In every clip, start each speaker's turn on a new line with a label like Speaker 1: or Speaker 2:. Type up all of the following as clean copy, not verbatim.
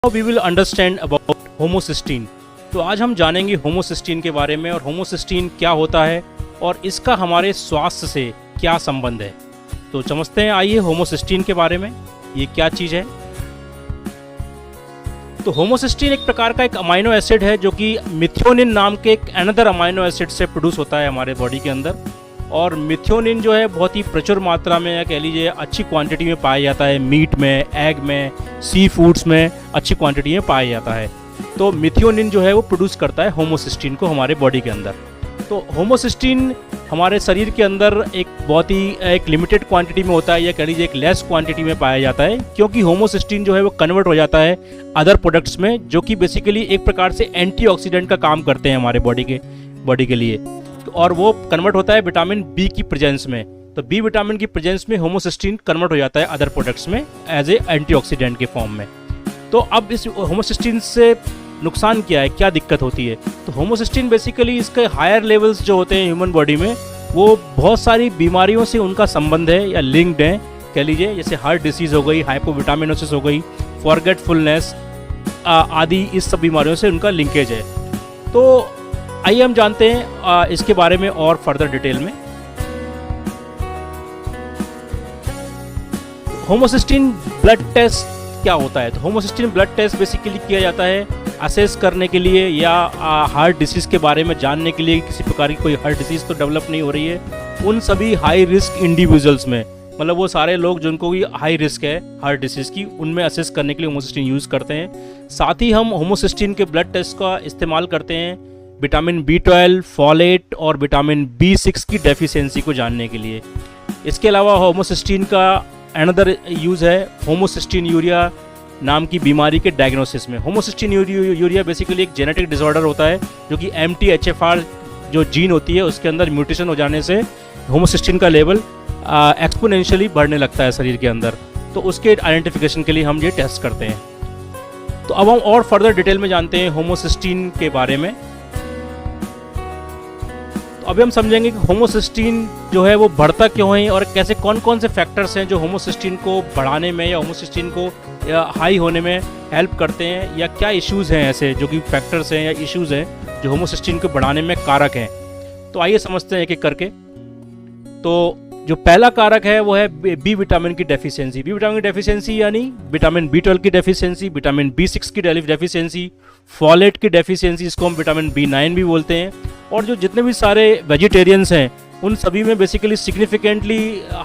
Speaker 1: Now we will understand about homocysteine. तो आज हम जानेंगे होमोसिस्टीन के बारे में और होमोसिस्टीन क्या होता है और इसका हमारे स्वास्थ्य से क्या संबंध है। तो समझते हैं, आइए होमोसिस्टीन के बारे में, ये क्या चीज़ है। तो होमोसिस्टीन एक प्रकार का एक अमाइनो एसिड है जो कि मिथ्योनिन नाम के एक अनदर अमाइनो एसिड से प्रोड्यूस होता है हमारे बॉडी के अंदर। और मिथ्योनिन जो है बहुत ही प्रचुर मात्रा में या कह लीजिए अच्छी क्वांटिटी में पाया जाता है। मीट में, एग में, सी फूड्स में अच्छी क्वांटिटी में पाया जाता है। तो मिथ्योनिन जो है वो प्रोड्यूस करता है होमोसिस्टीन को हमारे बॉडी के अंदर। तो होमोसिस्टीन हमारे शरीर के अंदर एक बहुत ही एक लिमिटेड क्वांटिटी में होता है या कह लीजिए एक लेस क्वांटिटी में पाया जाता है, क्योंकि होमोसिस्टीन जो है वो कन्वर्ट हो जाता है अदर प्रोडक्ट्स में, जो कि बेसिकली एक प्रकार से एंटीऑक्सीडेंट का काम करते हैं हमारे बॉडी के लिए। और वो कन्वर्ट होता है विटामिन बी की प्रेजेंस में। तो बी विटामिन की प्रेजेंस में होमोसिस्टीन कन्वर्ट हो जाता है अदर प्रोडक्ट्स में एज ए एंटीऑक्सीडेंट के फॉर्म में। तो अब इस होमोसिस्टीन से नुकसान क्या है, क्या दिक्कत होती है। तो होमोसिस्टीन बेसिकली इसके हायर लेवल्स जो होते हैं ह्यूमन बॉडी में, वो बहुत सारी बीमारियों से उनका संबंध है या लिंक्ड है कह लीजिए, जैसे हार्ट डिसीज़ हो गई, हाइपोविटामिनोसिस हो गई, फॉरगेटफुलनेस आदि, इस सब बीमारियों से उनका लिंकेज है। तो आइए हम जानते हैं इसके बारे में और फर्दर डिटेल में। होमोसिस्टीन ब्लड टेस्ट क्या होता है। तो होमोसिस्टीन ब्लड टेस्ट बेसिकली किया जाता है असेस करने के लिए या हार्ट डिसीज़ के बारे में जानने के लिए, किसी प्रकार की कोई हार्ट डिसीज़ तो डेवलप नहीं हो रही है उन सभी हाई रिस्क इंडिविजुअल्स में, मतलब वो सारे लोग जिनको भी हाई रिस्क है हार्ट डिसीज़ की, उनमें असेस करने के लिए होमोसिस्टीन यूज़ करते हैं। साथ ही हम होमोसिस्टीन के ब्लड टेस्ट का इस्तेमाल करते हैं विटामिन B12, फॉलेट और विटामिन B6 की डेफिशिएंसी को जानने के लिए। इसके अलावा होमोसिस्टीन का अनदर यूज़ है होमोसिस्टीन यूरिया नाम की बीमारी के डायग्नोसिस में। होमोसिस्टीन यूरिया बेसिकली एक जेनेटिक डिसऑर्डर होता है जो कि MTHFR जो जीन होती है उसके अंदर म्यूटेशन हो जाने से होमोसिस्टीन का लेवल एक्सपोनेंशियली बढ़ने लगता है शरीर के अंदर। तो उसके आइडेंटिफिकेशन के लिए हम ये टेस्ट करते हैं। तो अब हम और फर्दर डिटेल में जानते हैं होमोसिस्टीन के बारे में। तो अभी हम समझेंगे कि होमोसिस्टीन जो है वो बढ़ता क्यों है और कैसे कौन कौन से फैक्टर्स हैं जो होमोसिस्टीन को बढ़ाने में या होमोसिस्टीन को हाई होने में हेल्प करते हैं, या क्या इश्यूज़ हैं ऐसे जो कि फैक्टर्स हैं या इश्यूज़ हैं जो होमोसिस्टीन को बढ़ाने में कारक हैं। तो आइए समझते हैं एक एक करके। तो जो पहला कारक है वो है बी विटामिन की डेफिशिएंसी। बी विटामिन की डेफिशिएंसी यानी विटामिन B12 की डेफिशिएंसी, विटामिन B6 की डेफिशिएंसी, फॉलेट की डेफिशिएंसी, इसको हम विटामिन B9 भी बोलते हैं। और जो जितने भी सारे वेजिटेरियंस हैं उन सभी में बेसिकली सिग्निफिकेंटली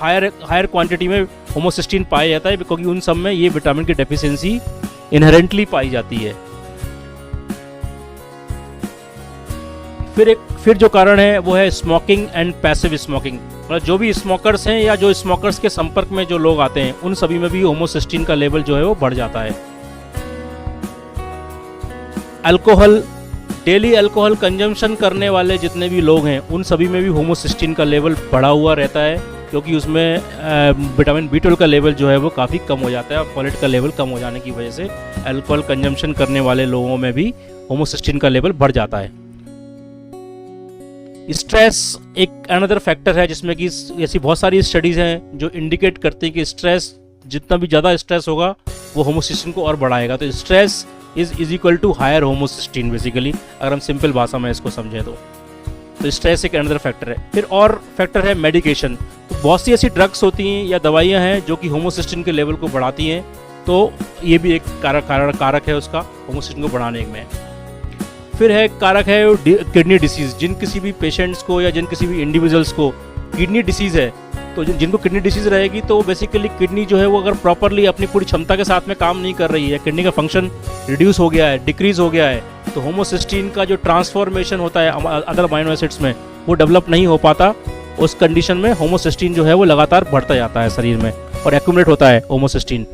Speaker 1: हायर क्वांटिटी में होमोसिस्टीन पाया जाता है, क्योंकि उन सब में ये विटामिन की डेफिशिएंसी इनहेरेंटली पाई जाती है। फिर जो कारण है वो है स्मोकिंग एंड पैसिव स्मोकिंग, मतलब जो भी स्मोकर्स हैं या जो स्मोकर्स के संपर्क में जो लोग आते हैं उन सभी में भी होमोसिस्टीन का लेवल जो है वो बढ़ जाता है। अल्कोहल, डेली अल्कोहल कंजम्पशन करने वाले जितने भी लोग हैं उन सभी में भी होमोसिस्टीन का लेवल बढ़ा हुआ रहता है, क्योंकि उसमें विटामिन B12 का लेवल जो है वो काफ़ी कम हो जाता है और फॉलेट का लेवल कम हो जाने की वजह से अल्कोहल कंजम्पशन करने वाले लोगों में भी होमोसिस्टीन का लेवल बढ़ जाता है। स्ट्रेस एक अनदर फैक्टर है जिसमें कि ऐसी बहुत सारी स्टडीज़ हैं जो इंडिकेट करती हैं कि स्ट्रेस, जितना भी ज़्यादा स्ट्रेस होगा वो होमोसिस्टीन को और बढ़ाएगा। तो stress is equal to higher homocysteine basically, अगर हम सिंपल भाषा में इसको समझें तो स्ट्रेस एक अनदर फैक्टर है। फिर और फैक्टर है मेडिकेशन। तो बहुत सी ऐसी ड्रग्स होती हैं या दवाइयाँ हैं जो कि होमोसिस्टीन के लेवल को बढ़ाती हैं, तो ये भी एक कारक है उसका होमोसिस्टीन को बढ़ाने में। फिर है कारक है किडनी डिसीज़। जिन किसी भी पेशेंट्स को या जिन किसी भी इंडिविजुअल्स को किडनी डिसीज़ है, तो जिनको किडनी डिसीज़ रहेगी तो बेसिकली किडनी जो है वो अगर प्रॉपरली अपनी पूरी क्षमता के साथ में काम नहीं कर रही है, किडनी का फंक्शन रिड्यूस हो गया है, डिक्रीज हो गया है, तो होमोसिस्टीन का जो ट्रांसफॉर्मेशन होता है अदर अमाइनो एसिड्स में वो डेवलप नहीं हो पाता। उस कंडीशन में होमोसिस्टीन जो है वो लगातार बढ़ता जाता है शरीर में और एक्यूमुलेट होता है होमोसिस्टीन।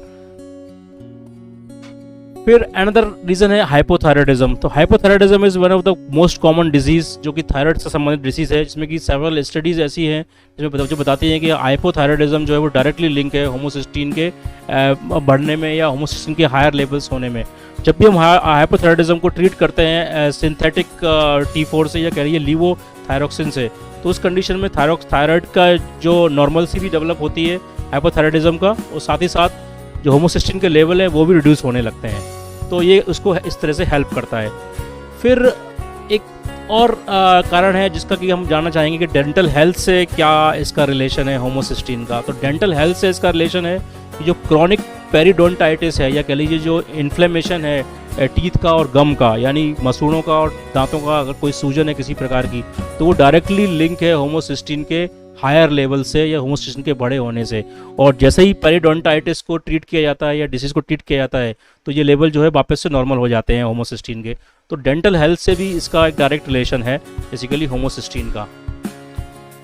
Speaker 1: फिर अनदर रीज़न है हाइपोथायराइडिज्म। तो hypothyroidism is one of the most common disease जो कि थायराइड से संबंधित डिसीज़ है, जिसमें कि सेवरल स्टडीज़ ऐसी हैं जो बताती हैं कि हाइपोथायराइडिज्म जो है वो डायरेक्टली लिंक है होमोसिस्टीन के बढ़ने में या होमोसिस्टीन के हायर लेवल्स होने में। जब भी हम हाइपोथायराइडिज्म को ट्रीट करते हैं सिंथेटिक T4 से या कह रही है लीवोथायरोक्सिन से, तो उस कंडीशन में थायराइड का जो नॉर्मलसी भी डेवलप होती है हाइपोथायराइडिज्म का, और साथ ही साथ जो होमोसिस्टीन के लेवल है वो भी रिड्यूस होने लगते हैं। तो ये उसको इस तरह से हेल्प करता है। फिर एक और कारण है जिसका कि हम जानना चाहेंगे कि डेंटल हेल्थ से क्या इसका रिलेशन है होमोसिस्टीन का। तो डेंटल हेल्थ से इसका रिलेशन है कि जो क्रॉनिक पेरिडोंटाइटिस है, या कह लीजिए जो इन्फ्लेमेशन है टीथ का और गम का, यानी मसूड़ों का और दांतों का, अगर कोई सूजन है किसी प्रकार की, तो वो डायरेक्टली लिंक है होमोसिस्टीन के हायर लेवल से या होमोसिस्टीन के बड़े होने से। और जैसे ही पेरिडोंटाइटिस को ट्रीट किया जाता है या डिसीज़ को ट्रीट किया जाता है, तो ये लेवल जो है वापस से नॉर्मल हो जाते हैं होमोसिस्टीन के। तो डेंटल हेल्थ से भी इसका एक डायरेक्ट रिलेशन है बेसिकली होमोसिस्टीन का।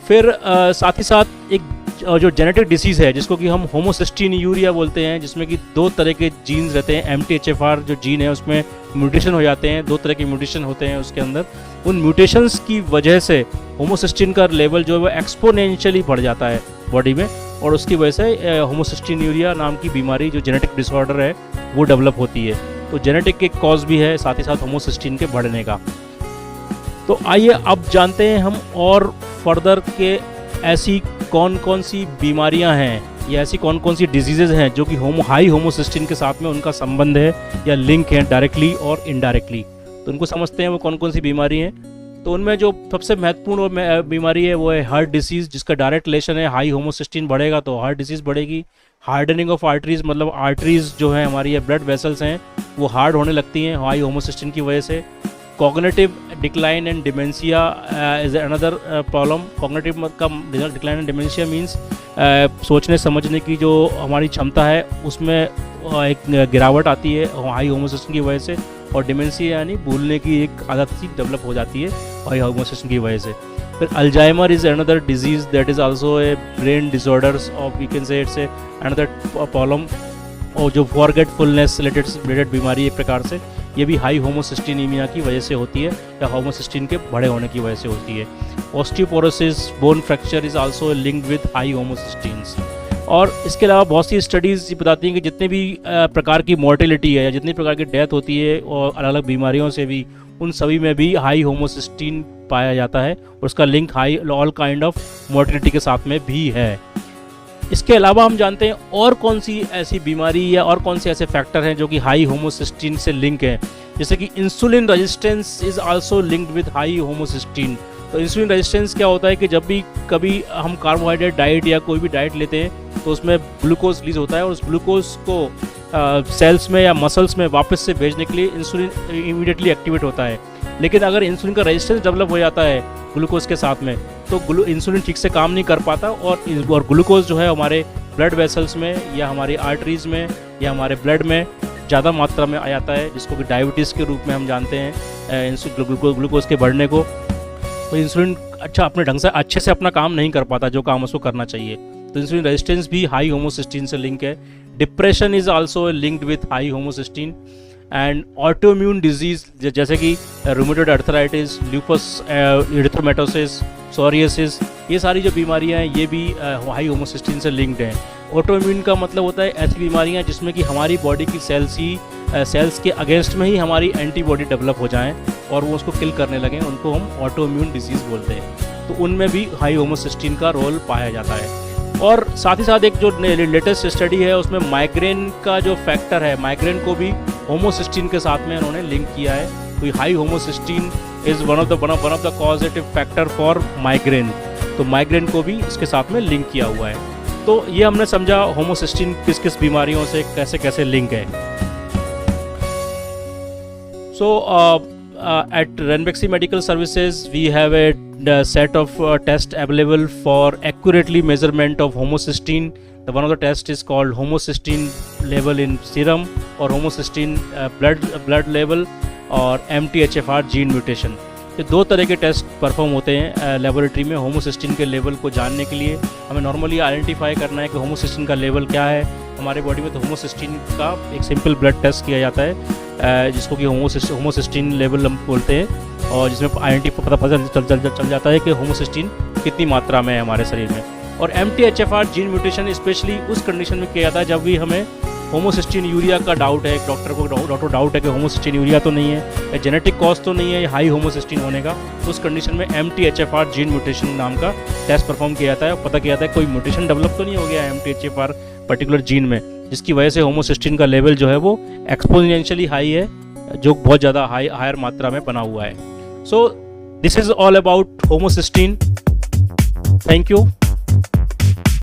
Speaker 1: फिर साथ ही साथ एक जो जेनेटिक डिसीज़ है जिसको कि हम होमोसिस्टीन यूरिया बोलते हैं, जिसमें कि 2 तरह के जीन्स रहते हैं। MTHFR जो जीन है उसमें म्यूटेशन हो जाते हैं, 2 तरह के म्यूटेशन होते हैं उसके अंदर। उन म्यूटेशंस की वजह से होमोसिस्टीन का लेवल जो है वो एक्सपोनेंशियली बढ़ जाता है बॉडी में, और उसकी वजह से होमोसिस्टीन यूरिया नाम की बीमारी जो जेनेटिक डिसऑर्डर है वो डेवलप होती है। तो जेनेटिक एक कॉज भी है साथ ही साथ होमोसिस्टीन के बढ़ने का। तो आइए अब जानते हैं हम और फर्दर के ऐसी कौन कौन सी बीमारियां हैं या ऐसी कौन कौन सी डिजीज़ेज़ हैं जो कि हाई होमोसिस्टीन के साथ में उनका संबंध है या लिंक है डायरेक्टली और इनडायरेक्टली। तो उनको समझते हैं वो कौन कौन सी बीमारी हैं। तो उनमें जो सबसे महत्वपूर्ण बीमारी है वो है हार्ट डिसीज़, जिसका डायरेक्ट रिलेशन है हाई होमोसिस्टीन बढ़ेगा तो हार्ट डिसीज़ बढ़ेगी। हार्डनिंग ऑफ आर्टरीज, मतलब आर्टरीज जो है हमारी ब्लड वेसल्स हैं वो हार्ड होने लगती हैं हाई होमोसिस्टीन की वजह से। Cognitive decline and dementia is another problem. Cognitive का डिक्लाइन एंड डिमेंशिया मीन्स सोचने समझने की जो हमारी क्षमता है उसमें एक गिरावट आती है हाई होमोसिस्टीन की वजह से, और डिमेंशिया यानी भूलने की एक आदत सी डेवलप हो जाती है हाई होमोसिस्टीन की वजह से। फिर Alzheimer is another disease that is also a brain disorders of we can say it's a another problem, और जो फॉरगेटफुलनेस रिलेटेड बीमारी एक प्रकार से ये भी हाई होमोसिस्टीनीमिया की वजह से होती है या होमोसिस्टीन के बड़े होने की वजह से होती है। Osteoporosis, bone fracture is also linked with high homocysteines. और इसके अलावा बहुत सी स्टडीज़ ये बताती हैं कि जितने भी प्रकार की मॉर्टेलिटी है या जितनी प्रकार की डेथ होती है और अलग अलग बीमारियों से भी, उन सभी में भी हाई होमोसिस्टीन पाया जाता है और उसका link high all kind of mortality के साथ में भी है। इसके अलावा हम जानते हैं और कौन सी ऐसी बीमारी या और कौन से ऐसे फैक्टर हैं जो कि हाई होमोसिस्टीन से लिंक है। जैसे कि insulin resistance is also linked with high homocysteine. तो इंसुलिन रेजिस्टेंस क्या होता है कि जब भी कभी हम कार्बोहाइड्रेट डाइट या कोई भी डाइट लेते हैं तो उसमें ग्लूकोज रिलीज होता है और उस ग्लूकोज को सेल्स में या मसल्स में वापस से भेजने के लिए इंसुलिन इमीडिएटली एक्टिवेट होता है। लेकिन अगर इंसुलिन का रेजिस्टेंस डेवलप हो जाता है ग्लूकोज के साथ में तो इंसुलिन ठीक से काम नहीं कर पाता और ग्लूकोज जो है हमारे ब्लड वेसल्स में या हमारी आर्टरीज में या हमारे ब्लड में ज़्यादा मात्रा में आ जाता है, जिसको कि डायबिटीज़ के रूप में हम जानते हैं ग्लूकोज के बढ़ने को। तो इंसुलिन अपने ढंग से अच्छे से अपना काम नहीं कर पाता जो काम उसको करना चाहिए। तो इंसुलिन रेजिस्टेंस भी हाई होमोसिस्टीन से लिंक है। Depression is also linked with high homocysteine. And autoimmune disease जैसे कि रूमेटॉइड अर्थराइटिस, लूपस एरिथ्रोमेटोसिस, सोरियासिस, ये सारी जो बीमारियां हैं ये भी हाई होमोसिस्टीन से लिंक्ड हैं। ऑटोइम्यून का मतलब होता है ऐसी बीमारियां जिसमें कि हमारी बॉडी की सेल्स के अगेंस्ट में ही हमारी एंटीबॉडी डेवलप हो जाएं और वो उसको किल करने लगें, उनको हम ऑटोइम्यून डिजीज़ बोलते हैं। तो उनमें भी हाई होमोसिस्टीन का रोल पाया जाता है। और साथ ही साथ एक जो लेटेस्ट स्टडी है उसमें माइग्रेन का जो फैक्टर है, माइग्रेन को भी होमोसिस्टीन के साथ में उन्होंने लिंक किया है। तो high homocysteine is one of the causative factor for migraine. तो माइग्रेन को भी इसके साथ में लिंक किया हुआ है। तो ये हमने समझा होमोसिस्टीन किस किस बीमारियों से कैसे कैसे लिंक है। सो at Ranbaxy Medical Services we have a set of tests available for accurately measurement of homocysteine. One of the tests is called homocysteine level in serum or homocysteine blood level और MTHFR gene mutation। ये 2 तरह के test perform होते हैं laboratory में homocysteine के level को जानने के लिए। हमें नॉर्मली आइडेंटिफाई करना है कि होमोसिस्टीन का लेवल क्या है हमारे बॉडी में। तो होमोसिस्टीन का एक सिंपल ब्लड टेस्ट किया जाता है जिसको कि होमोसिस्टीन लेवल हम बोलते हैं, और जिसमें पता चल जाता है कि होमोसिस्टीन कितनी मात्रा में है हमारे शरीर में। और MTHFR जीन म्यूटेशन स्पेशली उस कंडीशन में किया जाता है जब भी हमें होमोसिस्टीन यूरिया का डाउट है, डॉक्टर को डाउट है कि होमोसिस्टीन यूरिया तो नहीं है, जेनेटिक कॉज तो नहीं है हाई होमोसिस्टीन होने का। उस कंडीशन में MTHFR जीन म्यूटेशन नाम का टेस्ट परफॉर्म किया जाता है और पता किया जाता है कोई म्यूटेशन डेवलप तो नहीं हो गया MTHFR पर्टिकुलर जीन में। जिसकी वजह से होमोसिस्टीन का लेवल जो है वो एक्सपोनेंशियली हाई है, जो बहुत ज़्यादा हायर मात्रा में बना हुआ है। So this is all about homocysteine. Thank you.